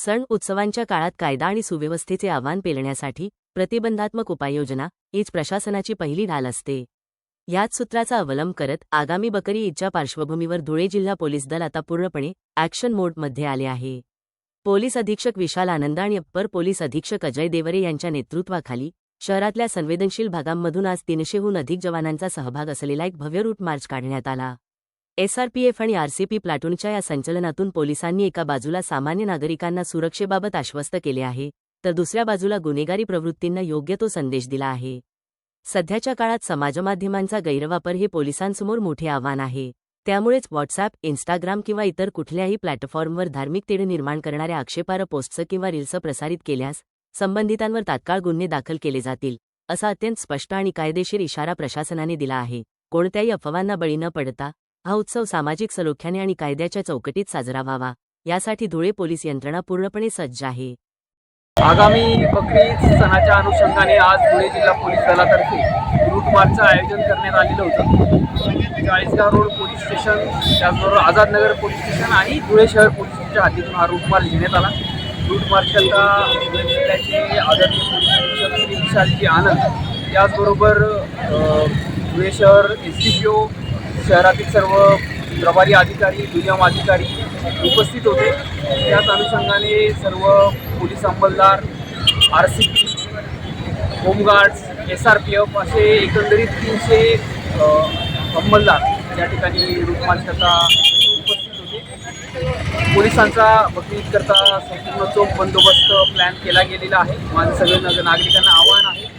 सण उत्सवांच्या काळात कायदा आणि सुव्यवस्थेचे आव्हान पेलण्यासाठी प्रतिबंधात्मक उपाययोजना हीच प्रशासनाची पहिली ढाल असते। याच सूत्राचा अवलंब करत आगामी बकरी ईदच्या पार्श्वभूमीवर धुळे जिल्हा पोलीस दल आता पूर्णपणे ॲक्शन मोडमध्ये आले आहे। पोलीस अधीक्षक विशाल आनंद आणि अप्पर पोलीस अधीक्षक अजय देवरे यांच्या नेतृत्वाखाली शहरातल्या संवेदनशील भागांमधून आज 300हून अधिक जवानांचा सहभाग असलेला एक भव्य रूट मार्च काढण्यात आला। SRPF आणि RCP प्लाटूनच्या या संचलनातून पोलिसांनी एका बाजूला सामान्य नागरिकांना सुरक्षेबाबत आश्वस्त केले आहे, तर दुसऱ्या बाजूला गुन्हेगारी प्रवृत्तींना योग्य तो संदेश दिला आहे। सध्याच्या काळात समाजमाध्यमांचा गैरवापर हे पोलिसांसमोर मोठे आव्हान आहे। त्यामुळेच व्हॉट्सॲप, इंस्टाग्राम किंवा इतर कुठल्याही प्लॅटफॉर्मवर धार्मिक तेढ निर्माण करणाऱ्या आक्षेपार्ह पोस्ट्स किंवा रील्स प्रसारित केल्यास संबंधितांवर तात्काळ गुन्हे दाखल केले जातील, असा अत्यंत स्पष्ट आणि कायदेशीर इशारा प्रशासनाने दिला आहे। कोणत्याही अफवांना बळी न पडता हा उत्सव सामाजिक सलोख्याने आणि कायद्याच्या चौकटीत साजरा व्हावा, यासाठी धुळे पोलीस यंत्रणा पूर्णपणे सज्ज आहे। आगामी बकरी ईद सणाच्या अनुषंगाने आज धुळे जिल्हा पोलीस दलातर्फे रूट मार्चचं आयोजन करण्यात आलेलं होतं। चाळीसगाव रोड पोलीस स्टेशन, त्याचबरोबर आझादनगर पोलीस स्टेशन आणि धुळे शहर पोलीस स्टेशनच्या हद्दीतून हा रूट मार्च घेण्यात आला। रूट मार्चकरता धुळे जिल्ह्याचे आदरणीय पोलीस अधीक्षक श्री विशालजी आनंद, त्याचबरोबर धुळे शहर SDPO, शहरातील सर्व प्रभारी अधिकारी, दुय्यम अधिकारी उपस्थित होते। त्याच अनुषंगाने सर्व पोलीस अंमलदार, RCP, होमगार्ड्स, SRPF असे एकंदरीत 300 अंमलदार या ठिकाणी रूट मार्चकरता उपस्थित होते। पोलिसांचा बकरी ईद करता संपूर्ण चोख बंदोबस्त प्लॅन केला गेलेला आहे। माझं सगळ्या नागरिकांना आवाहन आहे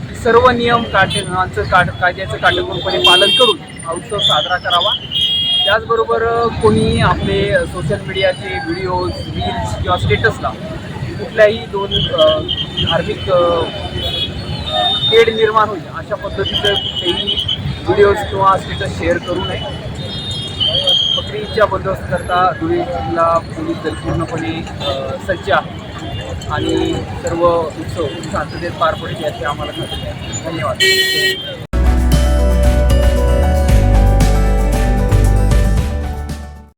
की सर्व नियम कायद्याचं काटेकोरपणे पालन करून हा उत्सव साजरा करावा। त्याचबरोबर कोणी आपले सोशल मीडियाचे व्हिडिओज, रील्स किंवा स्टेटसला कुठल्याही धार्मिक तेढ निर्माण होईल अशा पद्धतीचं कुठलेही व्हिडिओज किंवा स्टेटस शेअर करू नये। बकरी ईदच्या बंदोबस्ताकरता धुळे जिल्हा पोलीस दल पूर्णपणे सज्ज आहे आणि सर्व उत्सव शांततेत पार पडेल याची आम्हाला खात्री आहे। धन्यवाद।